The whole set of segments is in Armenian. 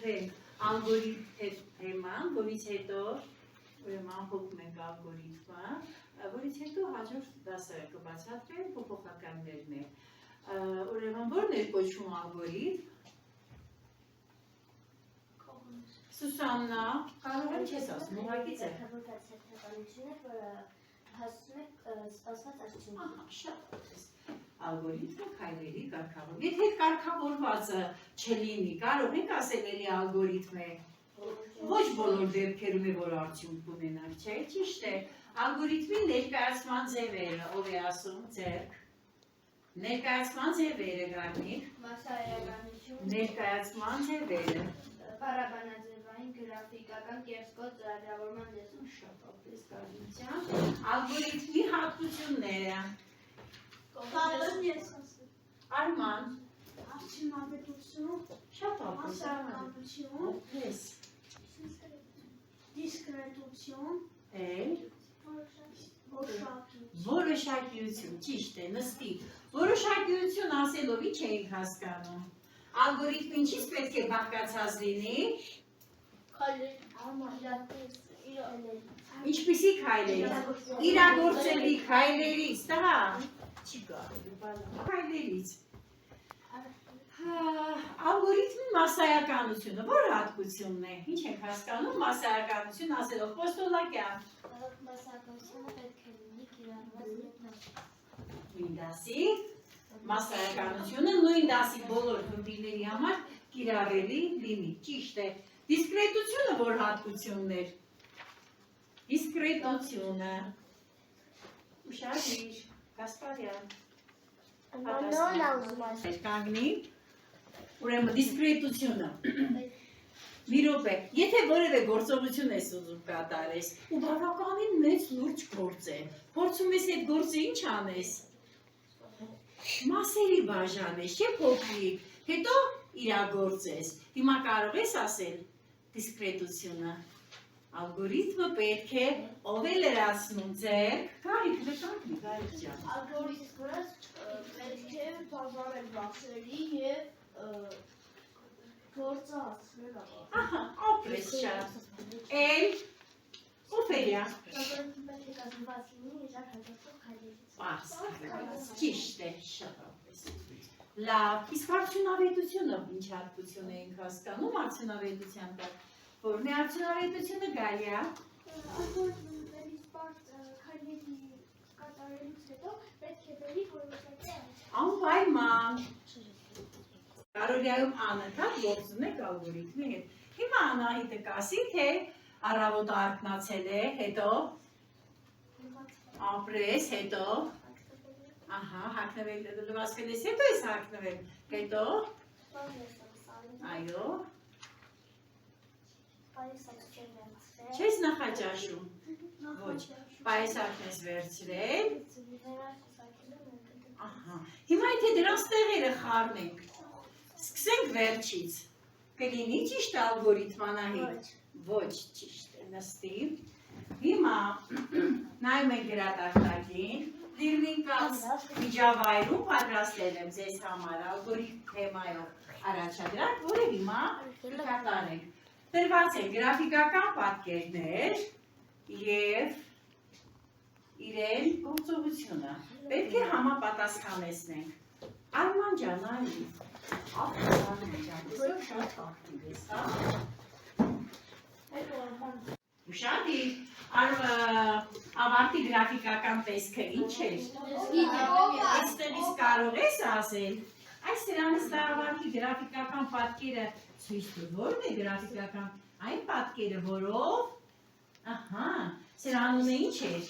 ամփոփենք ալգորիթման, որից հետո ուրեմն ամփոփում ենք ալգորիթմը, որից հետո հաջորդ դասը կբացատրենք փոփոխականներն է։ Ուրեմն ո՞րն է կոչվում ալգորիթմ։ Սուսաննա, կարող եմ չես ասում, ուղղակի ձեր։ Հասնում եք սպասված արդյունքի։ Շատ լավ։ Ալգորիթմը քայլերի կարգավորում։ Եթե կարգավորվածը չլինի, կարող ենք ասել էլի ալգորիթմ է։ Ոչ բոլոր դեպքերում է, որ արդյունք ունենանք, չէ՞, ճիշտ է։ Ալգորիթմի ներկայացման ձևերը, ով է ասում, ձեռք։ Ներկայացման ձևերը գարնիկ։ Մասսայականություն։ Ներկայացման ձևերը։ Պարաբանաձևային, գրաֆիկական, կեղծքով ծրագրավորման լեզու։ Շատ ապես կարծիքությամբ։ Ալգորիթմի հատկությունները։ Արման։ Արդյունավետություն, Շատ ապես։ մասսայականություն, Ես։ դիսկրետություն, Որոշակիություն, ճիշտ է, նստի։ Որոշակիություն ասելով ինչ էինք հասկանում։ Ալգորիթմը ինչից պետք է բաղկացած լինի։ Ինչպիսի քայլերից։ Իրագործելի քայլերից, տղա։ Չի կարելի, բալա։ Քայլերից։ Ալգորիթմի մասսայականությունը, որ հատկությունն է։ Ինչ ենք հասկանում մասսայականություն ասելով պոստոլակյան։ Մասսայականությունը պետք է լինի կիրառված յետնասի։ Նույն դասի մասսայականությունը նույն դասի բոլոր խմբիրների համար կիրառելի լինի, ճիշտ է։ Դիսկրետությունը որ հատկությունն էր։ Դիսկրետությունը։ Ուշադիր, Կասպարյան։ Կանգնի։ Ուրեմն դիսկրետությունը։ Մի րոպե, եթե որևէ գործողություն ես ուզում կատարես, ու բավականին մեծ լուրջ գործ է, փորձում ես այդ գործը ինչ անես։ Մասերի բաժանես, չէ՞ փոքրիկ, հետո իրագործես։ Հիմա կարող ես ասել դիսկրետությունը։ Ալգորիթմը պետք է ով է լրացնում ձեռք, Գարիկ, նկատի, Գարիկ ջան։ Ալգորիթմը պետք է բավարարել մասերի և գործը հասցնել ավարտին։ Ահա, ապրես շատ։ Էլ, ով է յա։ Ալգորիթմը պետք է կազմված լինի իրար հաջորդող քայլերից։ Պարզ, ճիշտ է, շատ ապրես։ Լավ, իսկ արդյունավետությունը ինչ հատկություն էինք հասկանում արդյունավետության տակ, որն է արդյունավետությունը Գալիա։ Ալգորիթմներից բարդ քայլերի կատարելուց հետո պետք է բերի որոշակի Անպայման։ Կարորիայում անընդհատ գործում եք ալգորիթմի հետ։ Հիմա Անահիտը կասի, թե առավոտը արթնացել է, հետո ապրես, հետո ահա, հագնվել լվացվել ես, հետո ես հագնվել, հետո այո, չես նախաճաշում, ոչ, պայեսակն ես վերցրել, ահա, հիմա եթե դրանց տեղերը խառնենք, սկսենք վերջից, կլինի ճիշտ ալգորիթմ Անահիտ, ոչ ճիշտ է, նստի, հիմա նայում ենք գրատախտակին, դիրնինկած միջավայրում պատրաստել եմ ձեզ համար ալգորիթմ թեմայով առաջադրանք, որը հիմա կկատարենք։ Տրված են գրաֆիկական պատկերներ և իրեն գործողությունը։ Պետք է համապատասխանեցնենք։ Արման ջան, այլի։ Արման ջան, ես շատ ակտիվ ես, հա։ Ուշադիր, ավարտի գրաֆիկական տեսքը ինչ էր։ Այստեղից կարող ես ասել, այս սրանից ավարտի գրաֆիկական պատկերը ցույց տուր, ո՞րն է գրաֆիկական, այն պատկերը, որով, ահա, սրա անունը ինչ էր։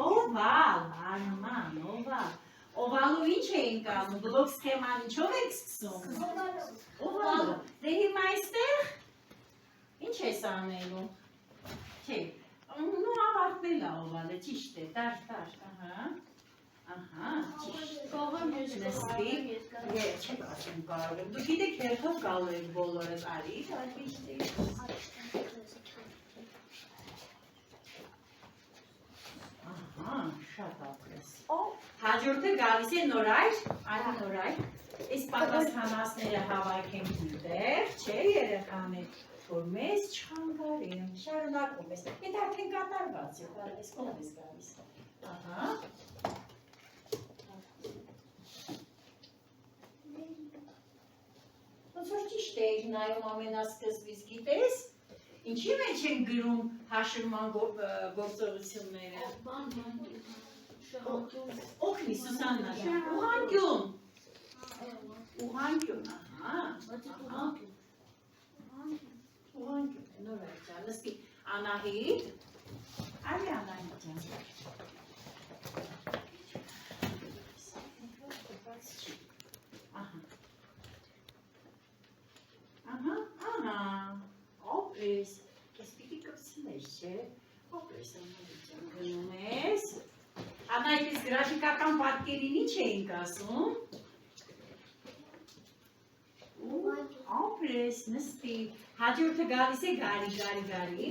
Օվալ, Արման, օվալ։ Օվալով ինչ էինք անում, բլոկ սխեման ինչով ենք սկսում։ Օվալով։ Դե հիմա այստեղ ինչ ես անելու։ Չէ, նու ավարտվել է օվալը, ճիշտ է, դար, ահա։ Ահա, ճիշտ։ Նստի, չեք ասում կարող եմ, դու գիտեք հերթով գալու եք բոլորս, արի, ճիշտ է։ Ահա, շատ ապրես։ Հաջորդը գալիս է նորայր, այլ նորայր, Այս պատասխանածները հավաքենք միտեղ, չէ երեխաներ, որ մեզ չհանգարեն, շարունակում ես, այդ արդեն կատարված է, այս կողմ ես գալիս, ահա, ոնց որ ճիշտ էիր նայում ամենասկզբից, գիտես, ինչի մեջ են գրում հաշվման գործողությունները, օգնի Սուսաննա, ուղղանկյուն, ուղղանկյուն, ահա, ուղղանկյուն, նոր այդյան, նստի, Անահիտ, արի Անահիտ ջան, ահա, օպրես, կես պիտի կպսնես, չէ, օպրես Անահիտ ջան, գնում ես, Անահիտ ես գրաֆիկական պատկերին ինչ էինք ասում, Ապրես, նստի, հաջորդը գալիս է գարի,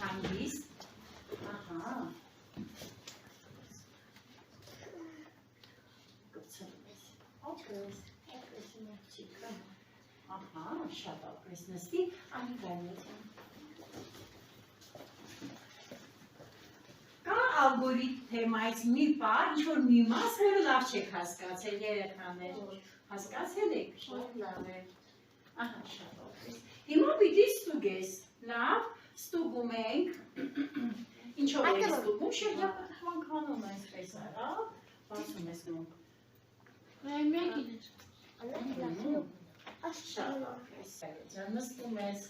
հանգիստ, ահա, կպցնում ես, ահա, շատ ապրես նստի, անի գայնություն։ Կա ալգորիթմայից մի պար, ինչ-որ մի մաս, որը լավ չեք հասկացել երեխաներ, հասկացել եք, շատ լավ է, ահա, շատ ապրես։ Հիմա պիտի ստուգես, լավ, ստուգում ենք, ինչով ենք ստուգում, շրջապատվանքանում այսպես արա, բացում ես նոմ։ Շատ ապրես, նստում ես,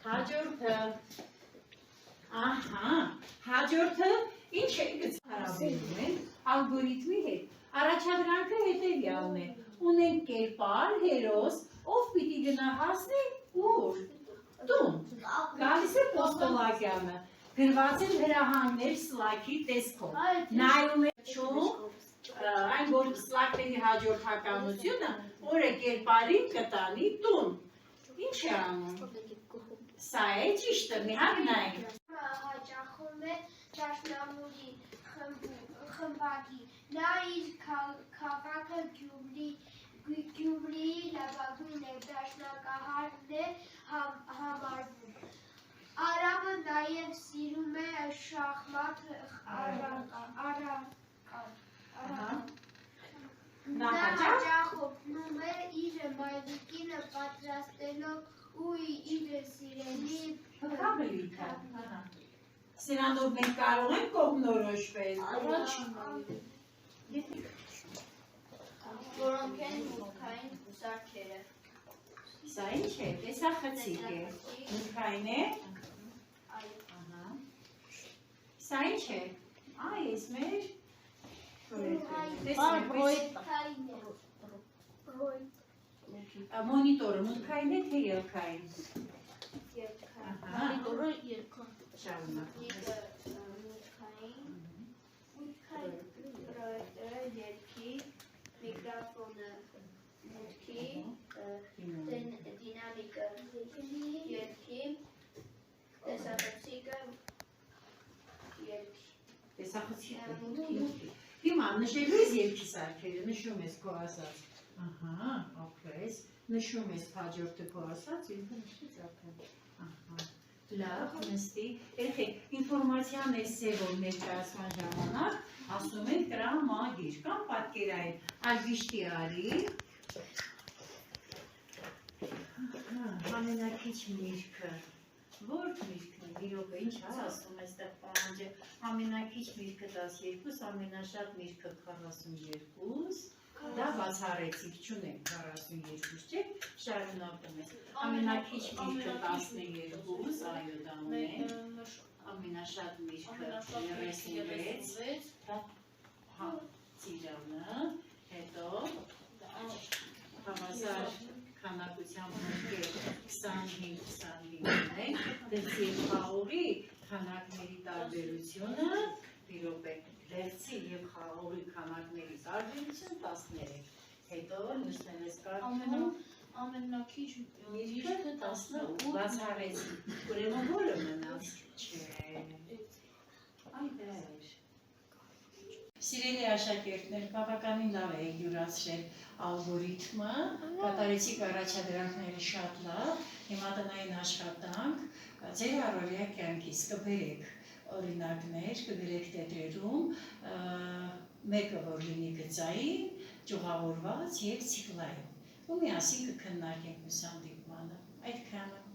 հաջորդը, ահա, հաջորդը ինչ է հարաբերում են ալգորիթմի հետ, առաջադրանքը հետևյալն է, ունենք կերպար, հերոս, ով պիտի գնա հասնի ուր, տուն, գալիս է պոստոլակյանը, գրված են հրահանգներ սլաքի տեսքով, նայում է չում, այն որ սլակների հաջորդականությունը, որը կերպարին կտանի տուն, ինչ է անում, սա է ճիշտը, մի հագնայք, հաճախում է դաշնամուրի խմբակի, նա իր քաղաքը Գյումրիի լավագույն դաշնակահարն է համարվում։ Արամը նաև սիրում է շախմատ Նա հաճախ օգնում է իր մայրիկինը պատրաստելով ու իր սիրելի հկաբելիքը, սրանով մենք կարող ենք կողմնորոշվել, որոնք են մուտքային սարքերը։ Սա ինչ է, տեսա խցիկ է, մուտքային է, սա ինչ է, այս մեր, մոնիտորը մուտքային է, թե ելքային, Մոնիտորը ելքային, պրոյեկտորը ելքի, Միկրոֆոնը մուտքի, դինամիկը ելքի, տեսախցիկը ելքի։ տեսախցիկը մուտքի։ Հիմա նշելու ես ելքի սարքերը, նշում ես քո ասած, ահա, ապրես, նշում ես հաջորդը քո ասած, ինքը նշեց արդեն, ահա, լավ, նստի, երեխեք, ինֆորմացիան է սևով ներկայացման ժամանակ, ասում են տրամագիր կամ պատկերային, ալգիշտի արի, ամենակիչ միրգը, որ միրգն է, իրոք է, ինչ ասում այստեղ պահանջը, ամենակիչ միրգը 12, ամենաշատ միրգը 42, դա բացառեցիք, չունենք 42, չէ, շարունակում ես, ամենակիչ միրգը 12, այո դա ունենք, ամենաշատ միրգը 36, դա ծիրանը, հետո հավասար քանակությամբ մուտքեր 25-25 ունենք, դրսի և խաղողի քանակների տարբերությունը, իրոք է, դերցի և խաղող օրի քանակների տարբերություն 13, հետո նշնել ես կարդում, ամենաքիչ երկը 18, բացառեցի, ուրեմն որը մնաց, չէ, այդեր։ Սիրելի աշակերտներ, բավականին լավ է յուրացրել ալգորիթմը, կատարեցիք առաջադրանքները շատ լավ, հիմա տնային աշխատանք, ձեր առօրյա կյանքից կբերեք օրինակներ, կբերեք տետրերում, մեկը որ լինի գծային, ճյուղավորված և ցիկլային, ու միասին կքննարկենք մյուս հանդիպմանը, այդքանը։